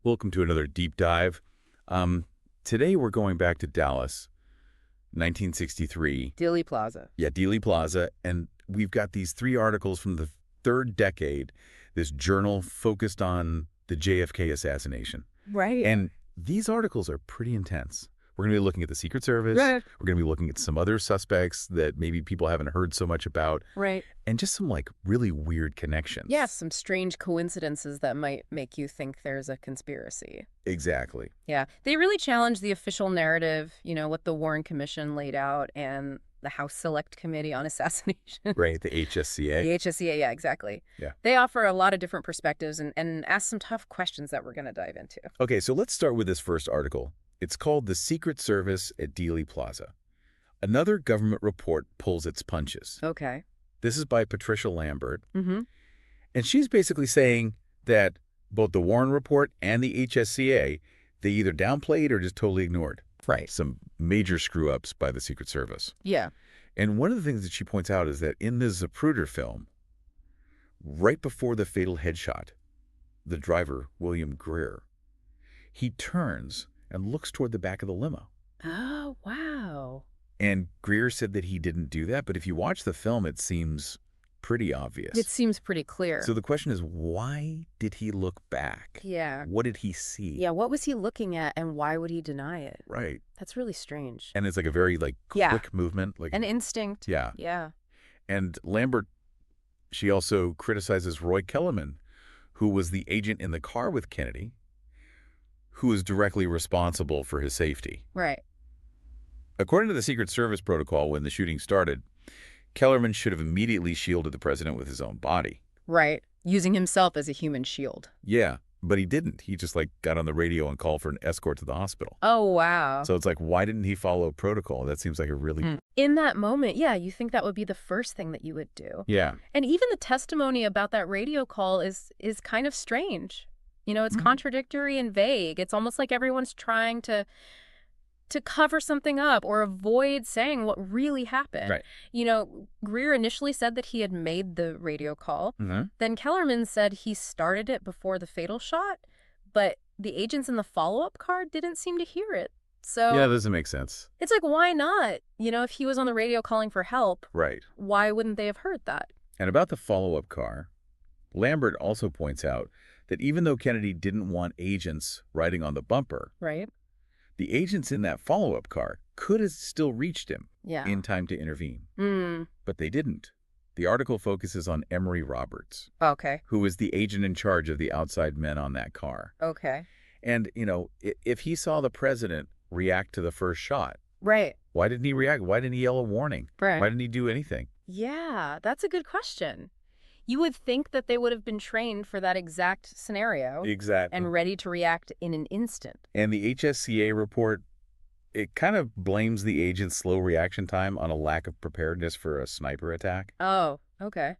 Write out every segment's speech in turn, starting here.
Welcome to another deep dive. Today we're going back to Dallas, 1963. Dealey Plaza. Yeah, Dealey Plaza. And we've got these 3 articles from the third decade, this journal focused on the JFK assassination. Right. And these articles are pretty intense. We're going to be looking at the Secret Service. Right. We're going to be looking at some other suspects that maybe people haven't heard so much about. Right. And just some really weird connections. Yeah, some strange coincidences that might make you think there's a conspiracy. Exactly. Yeah. They really challenge the official narrative, what the Warren Commission laid out and the House Select Committee on Assassination. Right, the HSCA. The HSCA, yeah, exactly. Yeah. They offer a lot of different perspectives and ask some tough questions that we're going to dive into. Okay, so let's start with this first article. It's called The Secret Service at Dealey Plaza. Another government report pulls its punches. Okay. This is by Patricia Lambert. Mm-hmm. And she's basically saying that both the Warren report and the HSCA, they either downplayed or just totally ignored. Right. Some major screw-ups by the Secret Service. Yeah. And one of the things that she points out is that in the Zapruder film, right before the fatal headshot, the driver, William Greer, he turns and looks toward the back of the limo. Oh, wow. And Greer said that he didn't do that, but if you watch the film, it seems pretty obvious. It seems pretty clear. So the question is, why did he look back? Yeah. What did he see? Yeah, what was he looking at and why would he deny it? Right. That's really strange. And it's like a very quick movement. An instinct. Yeah. Yeah. And Lambert, she also criticizes Roy Kellerman, who was the agent in the car with Kennedy, who was directly responsible for his safety. Right. According to the Secret Service protocol, when the shooting started, Kellerman should have immediately shielded the president with his own body. Right. Using himself as a human shield. Yeah, but he didn't. He just got on the radio and called for an escort to the hospital. Oh, wow. So it's why didn't he follow protocol? That seems like a really... In that moment, yeah, you think that would be the first thing that you would do. Yeah. And even the testimony about that radio call is kind of strange. It's contradictory and vague. It's almost like everyone's trying to cover something up or avoid saying what really happened. Right. Greer initially said that he had made the radio call. Mm-hmm. Then Kellerman said he started it before the fatal shot, but the agents in the follow-up car didn't seem to hear it. So yeah, that doesn't make sense. It's why not? If he was on the radio calling for help, right, why wouldn't they have heard that? And about the follow-up car, Lambert also points out that even though Kennedy didn't want agents riding on the bumper, right, the agents in that follow-up car could have still reached him in time to intervene. But they didn't. The article focuses on Emory Roberts, who was the agent in charge of the outside men on that car. Okay. And, if he saw the president react to the first shot, right, why didn't he react? Why didn't he yell a warning? Right. Why didn't he do anything? Yeah, that's a good question. You would think that they would have been trained for that exact scenario. Exactly. And ready to react in an instant. And the HSCA report, it kind of blames the agent's slow reaction time on a lack of preparedness for a sniper attack. Oh, okay.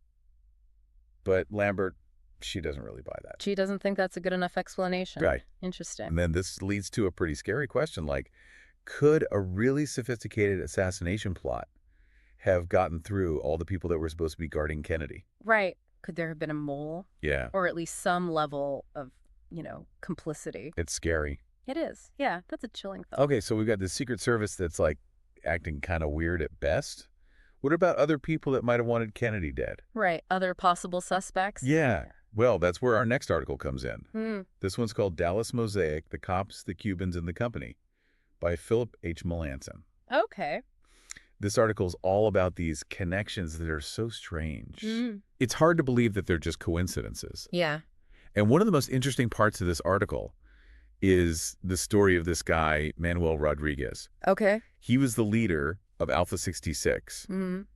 But Lambert, she doesn't really buy that. She doesn't think that's a good enough explanation. Right. Interesting. And then this leads to a pretty scary question, could a really sophisticated assassination plot have gotten through all the people that were supposed to be guarding Kennedy? Right. Could there have been a mole? Yeah. Or at least some level of, complicity? It's scary. It is. Yeah, that's a chilling thought. Okay, so we've got the Secret Service that's acting kind of weird at best. What about other people that might have wanted Kennedy dead? Right. Other possible suspects? Yeah. Well, that's where our next article comes in. This one's called Dallas Mosaic, The Cops, the Cubans, and the Company by Philip H. Melanson. Okay. This article is all about these connections that are so strange. It's hard to believe that they're just coincidences. Yeah. And one of the most interesting parts of this article is the story of this guy, Manuel Rodriguez. Okay. He was the leader of Alpha 66,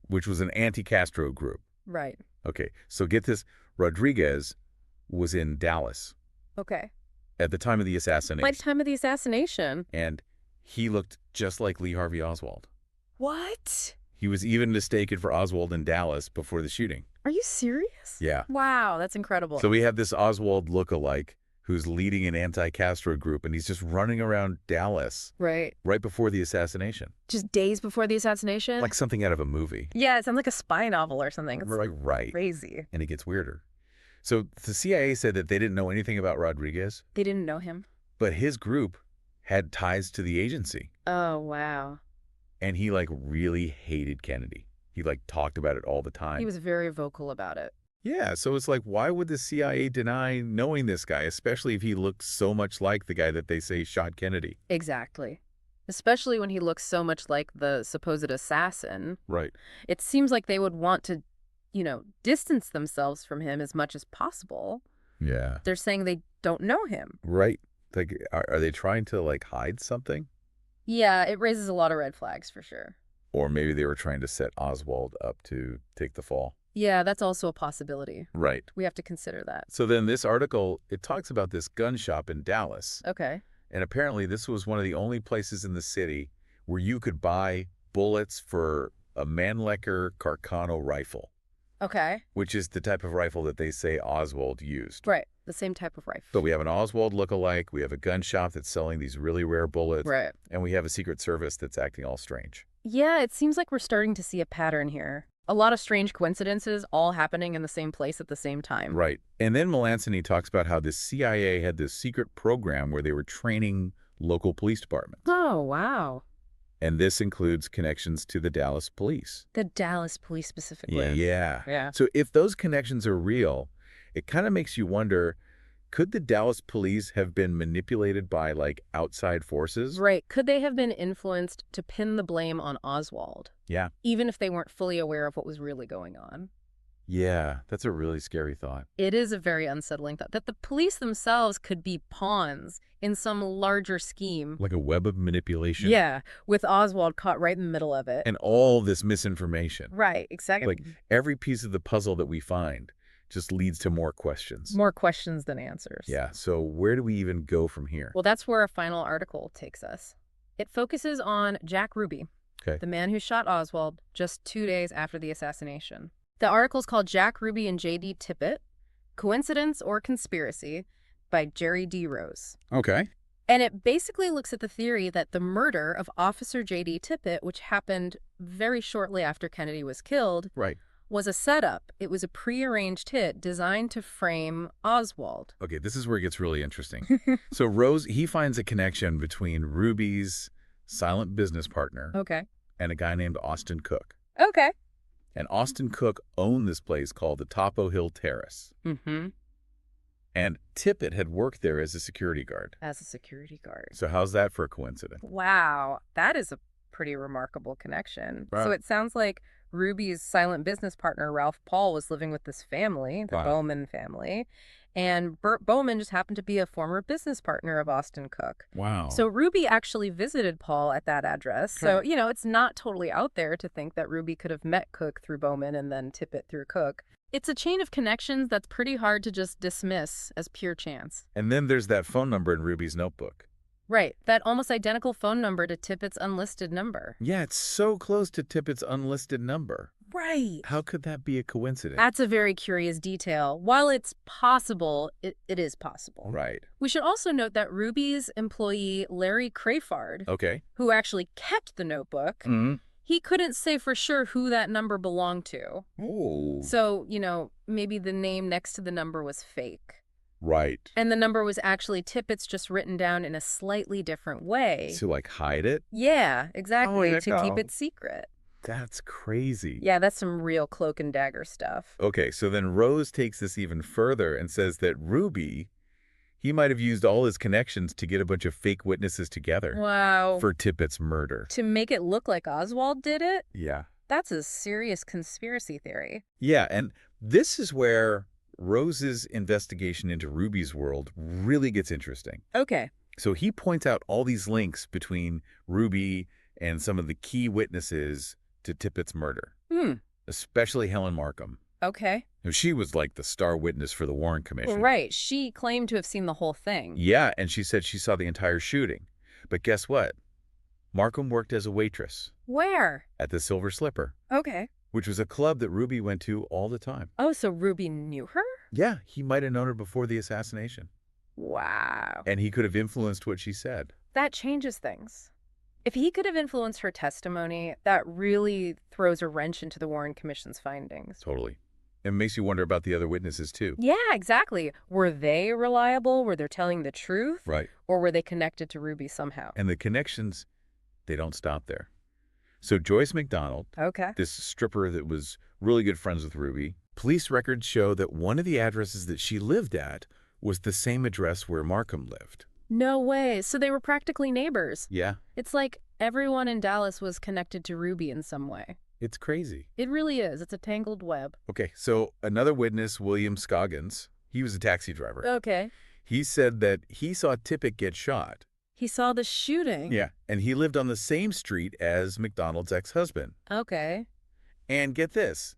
which was an anti-Castro group. Right. Okay, so get this. Rodriguez was in Dallas. Okay. At the time of the assassination. Like time of the assassination. And he looked just like Lee Harvey Oswald. What? He was even mistaken for Oswald in Dallas before the shooting. Are you serious? Yeah. Wow, that's incredible. So we have this Oswald look-alike who's leading an anti-Castro group, and he's just running around Dallas right before the assassination. Just days before the assassination? Like something out of a movie. Yeah, it sounds like a spy novel or something. It's right. crazy. And it gets weirder. So the CIA said that they didn't know anything about Rodriguez, They didn't know him. but his group had ties to the agency. Oh, wow. And he, like, really hated Kennedy. He, like, talked about it all the time. He was very vocal about it. Yeah, so it's like, why would the CIA deny knowing this guy, especially if he looks so much like the guy that they say shot Kennedy? Exactly. Especially when he looks so much like the supposed assassin. Right. It seems like they would want to, distance themselves from him as much as possible. Yeah. They're saying they don't know him. Right. Like, are they trying to, like, hide something? Yeah, it raises a lot of red flags for sure. Or maybe they were trying to set Oswald up to take the fall. Yeah, that's also a possibility. Right. We have to consider that. So then this article, it talks about this gun shop in Dallas. Okay. And apparently this was one of the only places in the city where you could buy bullets for a Mannlicher Carcano rifle, Okay. which is the type of rifle that they say Oswald used. Right. The same type of rifle. So we have an Oswald lookalike, we have a gun shop that's selling these really rare bullets, Right. and we have a Secret Service that's acting all strange. Yeah, it seems like we're starting to see a pattern here. A lot of strange coincidences all happening in the same place at the same time. Right. And then Melancini talks about how the CIA had this secret program where they were training local police departments. Oh, wow. And this includes connections to the Dallas police. The Dallas police specifically. Yeah. Yeah. So if those connections are real, it kind of makes you wonder, could the Dallas police have been manipulated by, like, outside forces? Right. Could they have been influenced to pin the blame on Oswald? Yeah. Even if they weren't fully aware of what was really going on? Yeah, that's a really scary thought. It is a very unsettling thought that the police themselves could be pawns in some larger scheme. Like a web of manipulation. Yeah, with Oswald caught right in the middle of it. And all this misinformation. Right, exactly. Like, every piece of the puzzle that we find just leads to more questions. More questions than answers. Yeah, so where do we even go from here? Well, that's where our final article takes us. It focuses on Jack Ruby, Okay. the man who shot Oswald just 2 days after the assassination. The article's called Jack Ruby and J.D. Tippit, Coincidence or Conspiracy by Jerry D. Rose. Okay. And it basically looks at the theory that the murder of Officer J.D. Tippit, which happened very shortly after Kennedy was killed, Right. was a setup. It was a prearranged hit designed to frame Oswald. Okay, this is where it gets really interesting. So Rose, he finds a connection between Ruby's silent business partner Okay. and a guy named Austin Cook. Okay. And Austin Cook owned this place called the Topo Hill Terrace. Mm-hmm. And Tippit had worked there as a security guard. As a security guard. So how's that for a coincidence? Wow. That is a pretty remarkable connection. Right. So it sounds like Ruby's silent business partner, Ralph Paul, was living with this family, the Wow. Bowman family. And Burt Bowman just happened to be a former business partner of Austin Cook. Wow. So Ruby actually visited Paul at that address. So, it's not totally out there to think that Ruby could have met Cook through Bowman and then Tippit through Cook. It's a chain of connections that's pretty hard to just dismiss as pure chance. And then there's that phone number in Ruby's notebook. Right. That almost identical phone number to Tippit's unlisted number. Yeah, it's so close to Tippit's unlisted number. Right. How could that be a coincidence? That's a very curious detail. While it's possible, it is possible. Right. We should also note that Ruby's employee, Larry Crayford, Okay. who actually kept the notebook, Mm-hmm. he couldn't say for sure who that number belonged to. Oh. So, maybe the name next to the number was fake. Right. And the number was actually Tippit's, just written down in a slightly different way. To, like, hide it? Yeah, exactly, yeah, to keep no. it secret. That's crazy. Yeah, that's some real cloak and dagger stuff. Okay, so then Rose takes this even further and says that Ruby, he might have used all his connections to get a bunch of fake witnesses together Wow. for Tippit's murder. To make it look like Oswald did it? Yeah. That's a serious conspiracy theory. Yeah, and this is where Rose's investigation into Ruby's world really gets interesting. Okay. So he points out all these links between Ruby and some of the key witnesses to Tippit's murder, especially Helen Markham. Okay. Now, she was like the star witness for the Warren Commission. Right. She claimed to have seen the whole thing. Yeah, and she said she saw the entire shooting. But guess what? Markham worked as a waitress Where? at the Silver Slipper, Okay. which was a club that Ruby went to all the time. Oh, so Ruby knew her? Yeah, he might have known her before the assassination. Wow. And he could have influenced what she said. That changes things. If he could have influenced her testimony, that really throws a wrench into the Warren Commission's findings. Totally. It makes you wonder about the other witnesses, too. Yeah, exactly. Were they reliable? Were they telling the truth? Right. Or were they connected to Ruby somehow? And the connections, they don't stop there. So Joyce McDonald, Okay. this stripper that was really good friends with Ruby, police records show that one of the addresses that she lived at was the same address where Markham lived. No way. So they were practically neighbors. Yeah, It's like everyone in Dallas was connected to Ruby in some way. it's crazy. It really is. It's a tangled web. Okay, so another witness, William Scoggins, he was a taxi driver. Okay. He said that he saw Tippit get shot. He saw the shooting. Yeah, and he lived on the same street as McDonald's ex-husband. Okay. And get this,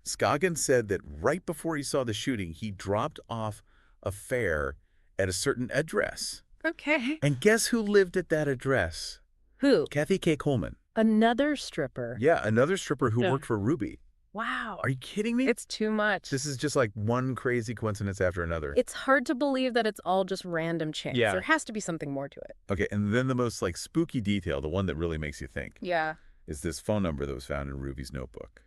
Scoggins said that right before he saw the shooting, he dropped off a fare at a certain address. Okay. And guess who lived at that address? Who? Kathy K. Coleman. Another stripper. Yeah, another stripper who Yeah. worked for Ruby. Wow. Are you kidding me? It's too much. This is just like one crazy coincidence after another. It's hard to believe that it's all just random chance. Yeah. There has to be something more to it. Okay, and then the most like spooky detail, the one that really makes you think, Yeah. is this phone number that was found in Ruby's notebook.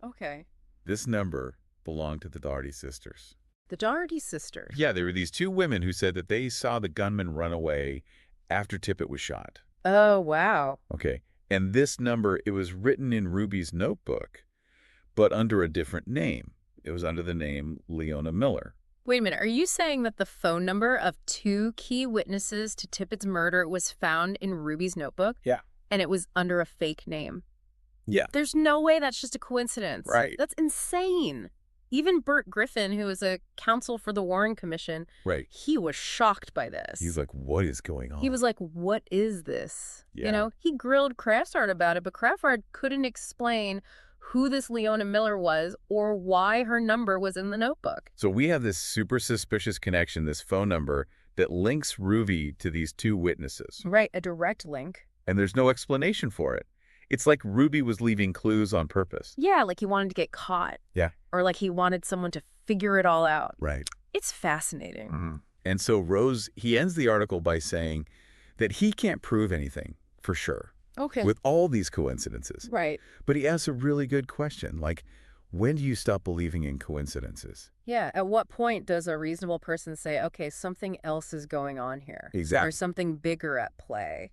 Okay. This number belonged to the Doherty sisters. The Doherty sisters. Yeah, there were these two women who said that they saw the gunman run away after Tippit was shot. Oh, wow. Okay, and this number, it was written in Ruby's notebook, but under a different name. It was under the name Leona Miller. Wait a minute. Are you saying that the phone number of two key witnesses to Tippit's murder was found in Ruby's notebook? Yeah. And it was under a fake name? Yeah. There's no way that's just a coincidence. Right. That's insane. Even Bert Griffin, who was a counsel for the Warren Commission, Right. he was shocked by this. He's like, what is going on? He was like, what is this? Yeah. You know, he grilled Kraftart about it, but Kraftart couldn't explain who this Leona Miller was or why her number was in the notebook. So we have this super suspicious connection, this phone number that links Ruby to these two witnesses. Right, a direct link. And there's no explanation for it. It's like Ruby was leaving clues on purpose. Yeah, like he wanted to get caught. Yeah. Or like he wanted someone to figure it all out. Right. It's fascinating. And so Rose, he ends the article by saying that he can't prove anything for sure Okay. with all these coincidences. Right. But he asks a really good question, like, when do you stop believing in coincidences? Yeah. At what point does a reasonable person say, okay, something else is going on here? Exactly. Or something bigger at play?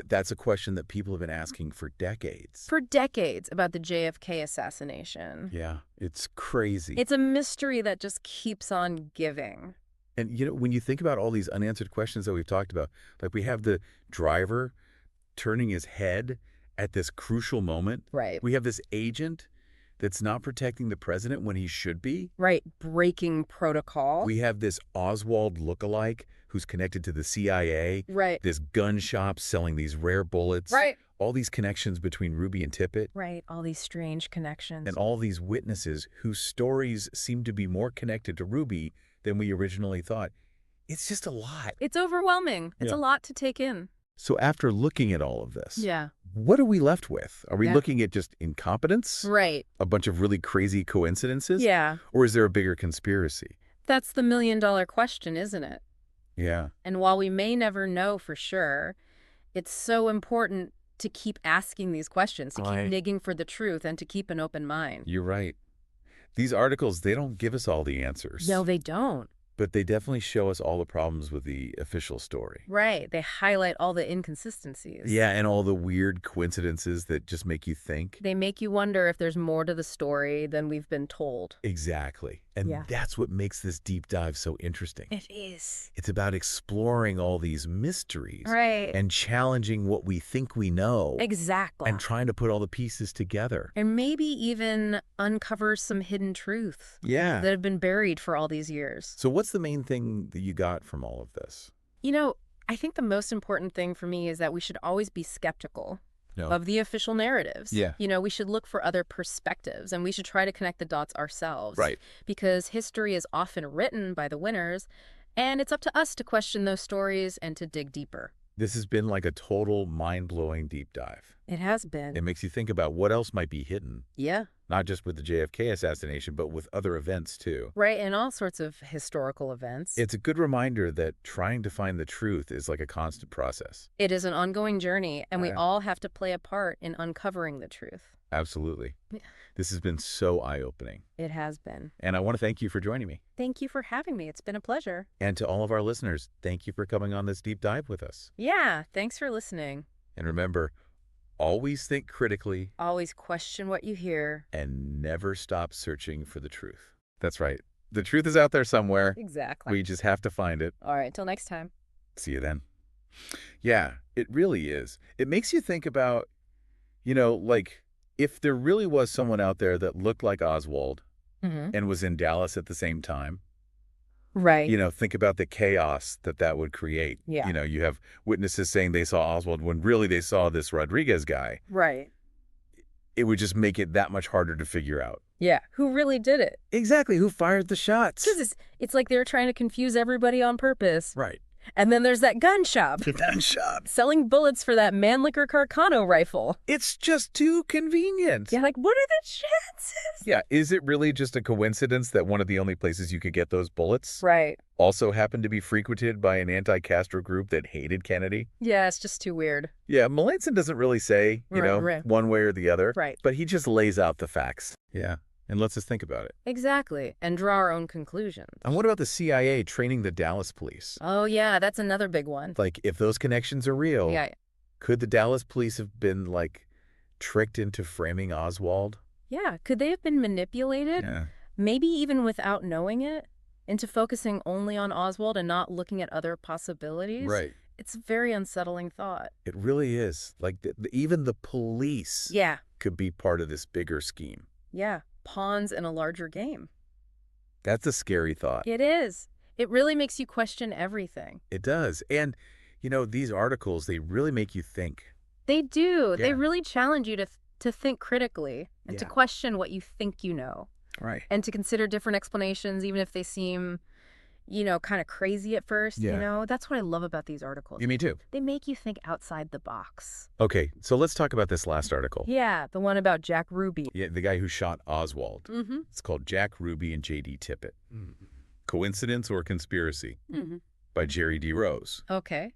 That's a question that people have been asking for decades. For decades about the JFK assassination. Yeah, it's crazy. It's a mystery that just keeps on giving. And, you know, when you think about all these unanswered questions that we've talked about, like we have the driver turning his head at this crucial moment. Right. We have this agent that's not protecting the president when he should be. Right. Breaking protocol. We have this Oswald lookalike who's connected to the CIA. Right. This gun shop selling these rare bullets. Right. All these connections between Ruby and Tippit. Right. All these strange connections. And all these witnesses whose stories seem to be more connected to Ruby than we originally thought. It's just a lot. It's overwhelming. It's Yeah. a lot to take in. So after looking at all of this, Yeah. what are we left with? Are we Yeah. looking at just incompetence? Right. A bunch of really crazy coincidences? Yeah. Or is there a bigger conspiracy? That's the million-dollar question, isn't it? Yeah. And while we may never know for sure, it's so important to keep asking these questions, to keep Right. digging for the truth, and to keep an open mind. You're right. These articles, they don't give us all the answers. No, they don't. But they definitely show us all the problems with the official story. Right. They highlight all the inconsistencies. Yeah, and all the weird coincidences that just make you think. They make you wonder if there's more to the story than we've been told. Exactly. And Yeah. that's what makes this deep dive so interesting. It is. It's about exploring all these mysteries Right. and challenging what we think we know Exactly. and trying to put all the pieces together. And maybe even uncover some hidden truths Yeah. that have been buried for all these years. So what's the main thing that you got from all of this? You know, I think the most important thing for me is that we should always be skeptical No. of the official narratives. Yeah. You know, we should look for other perspectives and we should try to connect the dots ourselves. Right. Because history is often written by the winners, and it's up to us to question those stories and to dig deeper. This has been like a total mind-blowing deep dive. It has been. It makes you think about what else might be hidden, Yeah. not just with the JFK assassination, but with other events too. Right, and all sorts of historical events. It's a good reminder that trying to find the truth is like a constant process. It is an ongoing journey, and we Yeah. all have to play a part in uncovering the truth. Absolutely. Yeah. This has been so eye-opening. It has been. And I want to thank you for joining me. Thank you for having me. It's been a pleasure. And to all of our listeners, thank you for coming on this deep dive with us. Yeah, thanks for listening. And remember, always think critically. Always question what you hear. And never stop searching for the truth. That's right. The truth is out there somewhere. Exactly. We just have to find it. All right, till next time. See you then. Yeah, it really is. It makes you think about, like, if there really was someone out there that looked like Oswald and was in Dallas at the same time. Right. Think about the chaos that would create. Yeah. You have witnesses saying they saw Oswald when really they saw this Rodriguez guy. Right. It would just make it that much harder to figure out. Yeah. Who really did it? Exactly. Who fired the shots? Because it's like they're trying to confuse everybody on purpose. Right. And then there's that gun shop. The gun shop. Selling bullets for that Mannlicher Carcano rifle. It's just too convenient. Yeah, like, what are the chances? Yeah, is it really just a coincidence that one of the only places you could get those bullets Right. also happened to be frequented by an anti-Castro group that hated Kennedy? Yeah, it's just too weird. Yeah, Melanson doesn't really say, Right. one way or the other. Right. But he just lays out the facts. Yeah, and lets us think about it. Exactly. And draw our own conclusions. And what about the CIA training the Dallas police? Oh, yeah, that's another big one. Like, if those connections are real, Yeah. could the Dallas police have been, tricked into framing Oswald? Yeah. Could they have been manipulated? Yeah. Maybe even without knowing it? Into focusing only on Oswald and not looking at other possibilities? Right. It's a very unsettling thought. It really is. Like, even the police Yeah. could be part of this bigger scheme. Yeah. Pawns in a larger game. That's a scary thought. It is. It really makes you question everything. It does. And, these articles, they really make you think. They do. Yeah. They really challenge you to think critically and to Yeah. question what you think you know. Right. And to consider different explanations, even if they seem, kind of crazy at first. Yeah. That's what I love about these articles. Me too. They make you think outside the box. Okay, so let's talk about this last article. Yeah, the one about Jack Ruby. Yeah, the guy who shot Oswald. Mm-hmm. It's called Jack Ruby and J.D. Tippit. Coincidence or Conspiracy Mm-hmm. by Jerry D. Rose. Okay.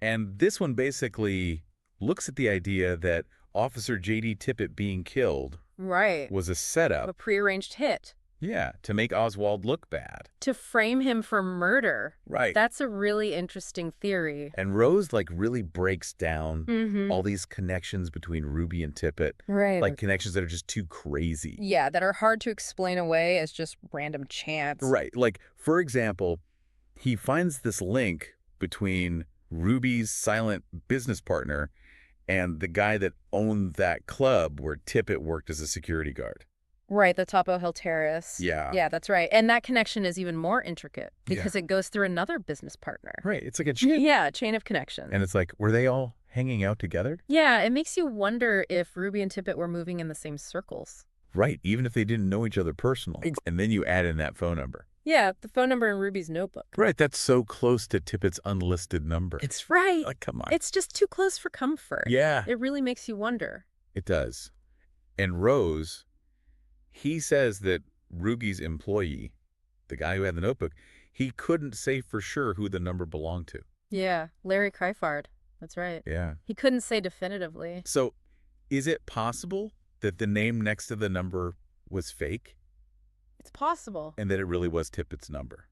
And this one basically looks at the idea that Officer J.D. Tippit being killed Right. was a A setup, prearranged hit. yeah, to make Oswald look bad. To frame him for murder. Right. That's a really interesting theory. And Rose, really breaks down Mm-hmm. all these connections between Ruby and Tippit, Right. like connections that are just too crazy. Yeah, that are hard to explain away as just random chance. Right. Like, for example, he finds this link between Ruby's silent business partner and the guy that owned that club where Tippit worked as a security guard. Right, the Topo Hill Terrace. Yeah. Yeah, that's right. And that connection is even more intricate because it goes through another business partner. Right. It's like a chain. Yeah, chain of connections. And it's like, were they all hanging out together? Yeah, it makes you wonder if Ruby and Tippit were moving in the same circles. Right. Even if they didn't know each other personally. And then you add in that phone number. Yeah, the phone number in Ruby's notebook. Right. That's so close to Tippit's unlisted number. It's right. Like, come on. It's just too close for comfort. Yeah, It really makes you wonder. it does. And Rose, he says that Ruby's employee, the guy who had the notebook, he couldn't say for sure who the number belonged to. Yeah, Larry Kreifard. That's right. Yeah. He couldn't say definitively. So is it possible that the name next to the number was fake It's possible. and that it really was Tippit's number?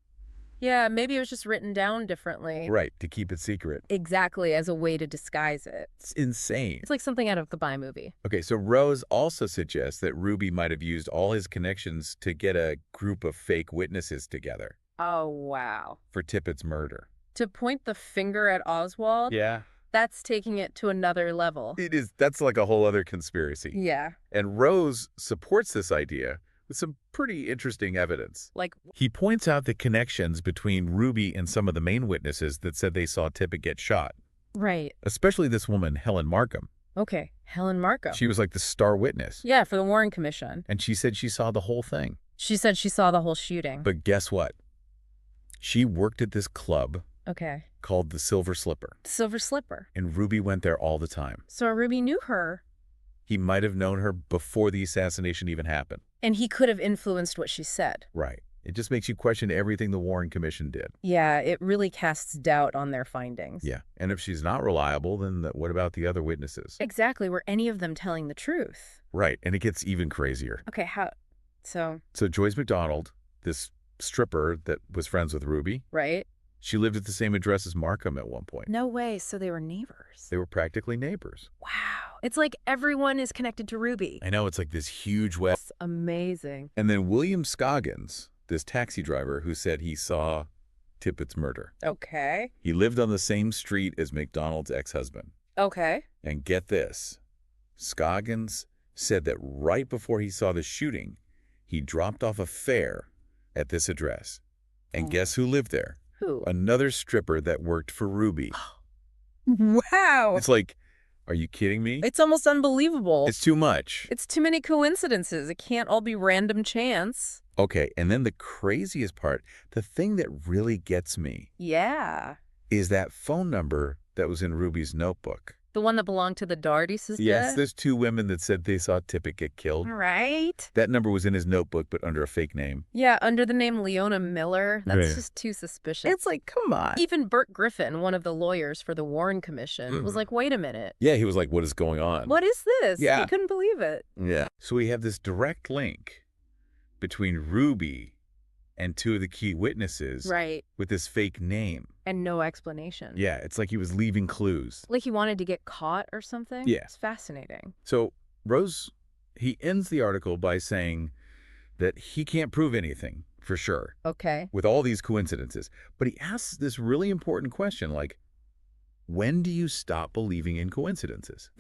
Yeah, maybe it was just written down differently. Right, to keep it secret. Exactly, as a way to disguise it. It's insane. It's like something out of the Bye movie. Okay, so Rose also suggests that Ruby might have used all his connections to get a group of fake witnesses together Oh, wow. for Tippit's murder. To point the finger at Oswald, Yeah. that's taking it to another level. It is. That's like a whole other conspiracy. Yeah. And Rose supports this idea with some pretty interesting evidence. Like, He points out the connections between Ruby and some of the main witnesses that said they saw Tippit get shot, right. especially this woman, Helen Markham. Okay. Helen Markham. She was like the star witness. Yeah, for the Warren Commission. And she said she saw the whole thing. She said she saw the whole shooting. But guess what? She worked at this club Okay. called the Silver Slipper. Silver Slipper. And Ruby went there all the time. So Ruby knew her. He might have known her before the assassination even happened. And he could have influenced what she said. Right. It just makes you question everything the Warren Commission did. Yeah, it really casts doubt on their findings. Yeah. And if she's not reliable, then what about the other witnesses? Exactly. Were any of them telling the truth? Right. And it gets even crazier. Okay, how? So Joyce McDonald, this stripper that was friends with Ruby, right? she lived at the same address as Markham at one point. No way. So they were neighbors. They were practically neighbors. Wow. It's like everyone is connected to Ruby. I know, it's like this huge web. It's amazing. And then William Scoggins, this taxi driver who said he saw Tippett's murder. Okay. He lived on the same street as McDonald's ex-husband. Okay. And get this, Scoggins said that right before he saw the shooting, he dropped off a fare at this address. And guess who lived there? Who? Another stripper that worked for Ruby. Wow. It's like, are you kidding me? It's almost unbelievable. It's too much. It's too many coincidences. It can't all be random chance. Okay, and then the craziest part, the thing that really gets me Yeah. is that phone number that was in Ruby's notebook. The one that belonged to the Doherty sister? Yes, there's two women that said they saw Tippett get killed. Right. That number was in his notebook, but under a fake name. Yeah, under the name Leona Miller. That's Yeah. just too suspicious. It's like, come on. Even Burt Griffin, one of the lawyers for the Warren Commission, was like, wait a minute. Yeah, he was like, what is going on? What is this? Yeah. He couldn't believe it. Yeah. So we have this direct link between Ruby and two of the key witnesses Right. with this fake name. And no explanation. Yeah, it's like he was leaving clues. Like he wanted to get caught or something? Yeah. It's fascinating. So he ends the article by saying that he can't prove anything for sure Okay. with all these coincidences. But he asks this really important question, like, when do you stop believing in coincidences?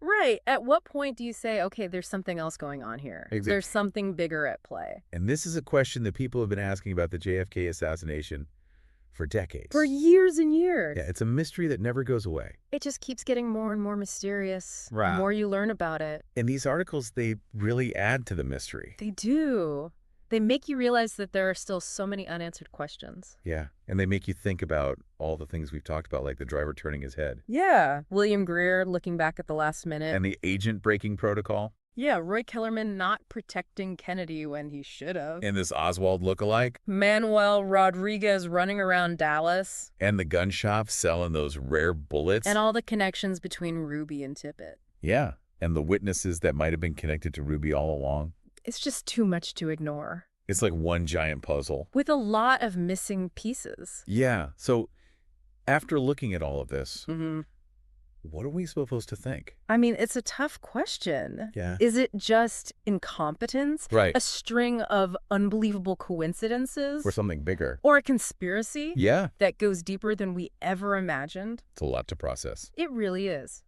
Right. At what point do you say, okay, there's something else going on here? Exactly. There's something bigger at play. And this is a question that people have been asking about the JFK assassination for decades. For years and years. Yeah, it's a mystery that never goes away. It just keeps getting more and more mysterious. Right. The more you learn about it. And these articles, they really add to the mystery. They do. They make you realize that there are still so many unanswered questions. Yeah, and they make you think about all the things we've talked about, like the driver turning his head. Yeah. William Greer looking back at the last minute. And the agent breaking protocol. Yeah, Roy Kellerman not protecting Kennedy when he should have. And this Oswald lookalike. Manuel Rodriguez running around Dallas. And the gun shop selling those rare bullets. And all the connections between Ruby and Tippett. Yeah, and the witnesses that might have been connected to Ruby all along. It's just too much to ignore. It's like one giant puzzle. With a lot of missing pieces. Yeah, so after looking at all of this, Mm-hmm. what are we supposed to think? I mean, it's a tough question. Yeah. Is it just incompetence? Right. A string of unbelievable coincidences? Or something bigger. Or a conspiracy? Yeah, That goes deeper than we ever imagined? it's a lot to process. It really is.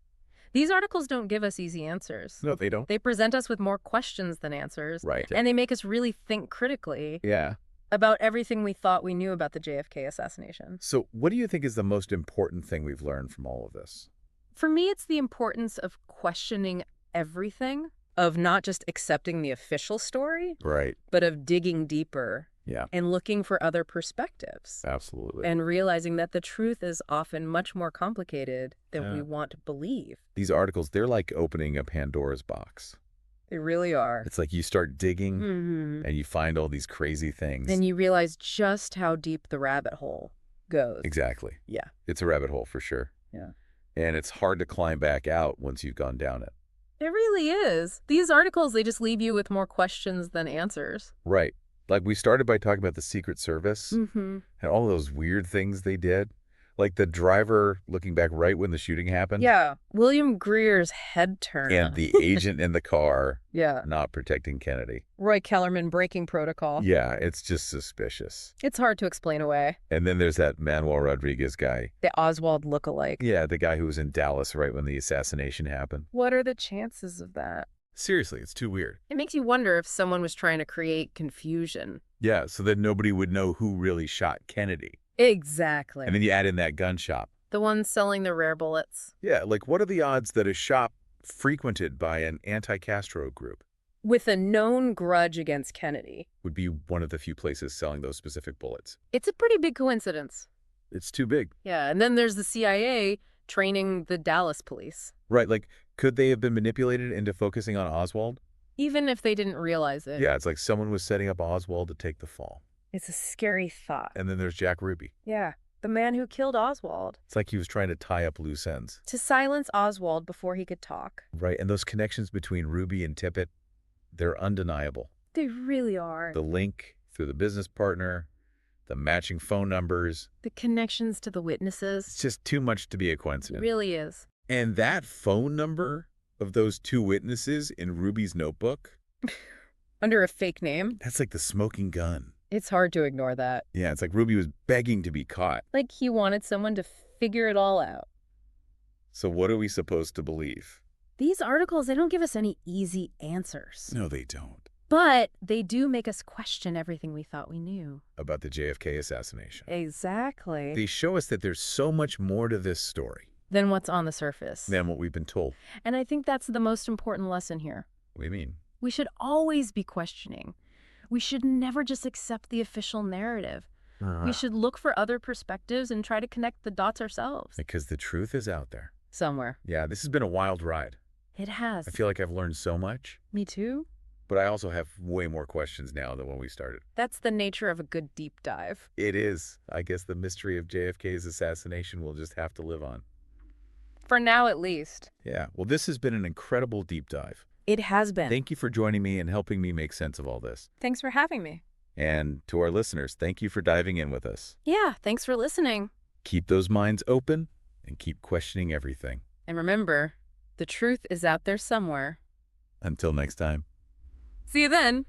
These articles don't give us easy answers. No, they don't. They present us with more questions than answers. Right. And they make us really think critically Yeah. about everything we thought we knew about the JFK assassination. So what do you think is the most important thing we've learned from all of this? For me, it's the importance of questioning everything, of not just accepting the official story, Right. but of digging deeper Yeah, and looking for other perspectives. absolutely. And realizing that the truth is often much more complicated than Yeah. we want to believe. These articles, they're like opening a Pandora's box. They really are. It's like you start digging Mm-hmm. and you find all these crazy things. Then you realize just how deep the rabbit hole goes. Exactly. Yeah. It's a rabbit hole for sure. Yeah. And it's hard to climb back out once you've gone down it. It really is. These articles, they just leave you with more questions than answers. Right. Like we started by talking about the Secret Service Mm-hmm. and all those weird things they did. Like the driver looking back right when the shooting happened. Yeah. William Greer's head turn. And the agent in the car Yeah. not protecting Kennedy. Roy Kellerman breaking protocol. Yeah, it's just suspicious. It's hard to explain away. And then there's that Manuel Rodriguez guy. The Oswald lookalike. Yeah, the guy who was in Dallas right when the assassination happened. What are the chances of that? Seriously, it's too weird. It makes you wonder if someone was trying to create confusion. Yeah, so that nobody would know who really shot Kennedy. Exactly. And then you add in that gun shop. The one selling the rare bullets. Yeah, like what are the odds that a shop frequented by an anti-Castro group With a known grudge against Kennedy. would be one of the few places selling those specific bullets? It's a pretty big coincidence. It's too big. Yeah, and then there's the CIA training the Dallas police. Right, like could they have been manipulated into focusing on Oswald? Even if they didn't realize it. Yeah, it's like someone was setting up Oswald to take the fall. It's a scary thought. And then there's Jack Ruby. Yeah, the man who killed Oswald. It's like he was trying to tie up loose ends. To silence Oswald before he could talk. Right, and those connections between Ruby and Tippett, they're undeniable. They really are. The link through the business partner, the matching phone numbers. The connections to the It's witnesses. just too much to be a It coincidence. really is. And that phone number of those two witnesses in Ruby's notebook, Under a fake name. that's like the smoking gun. It's hard to ignore that. Yeah, it's like Ruby was begging to be caught. Like he wanted someone to figure it all out. So what are we supposed to believe? These articles, they don't give us any easy answers. No, they don't. But they do make us question everything we thought we knew. About the JFK assassination. Exactly. They show us that there's so much more to this story Than what's on the surface. than what we've been told. And I think that's the most important lesson here. What do you mean? We should always be questioning. We should never just accept the official narrative. We should look for other perspectives and try to connect the dots ourselves. Because the truth is out there. Somewhere. Yeah, this has been a wild ride. It has. I feel like I've learned so much, Me too. but I also have way more questions now than when we started. That's the nature of a good deep dive. It is. I guess the mystery of JFK's assassination will just have to live on. For now, at least. Yeah, well, this has been an incredible deep dive. It has been. Thank you for joining me and helping me make sense of all this. Thanks for having me. And to our listeners, thank you for diving in with us. Yeah, thanks for listening. Keep those minds open and keep questioning everything. And remember, the truth is out there somewhere. Until next time. See you then.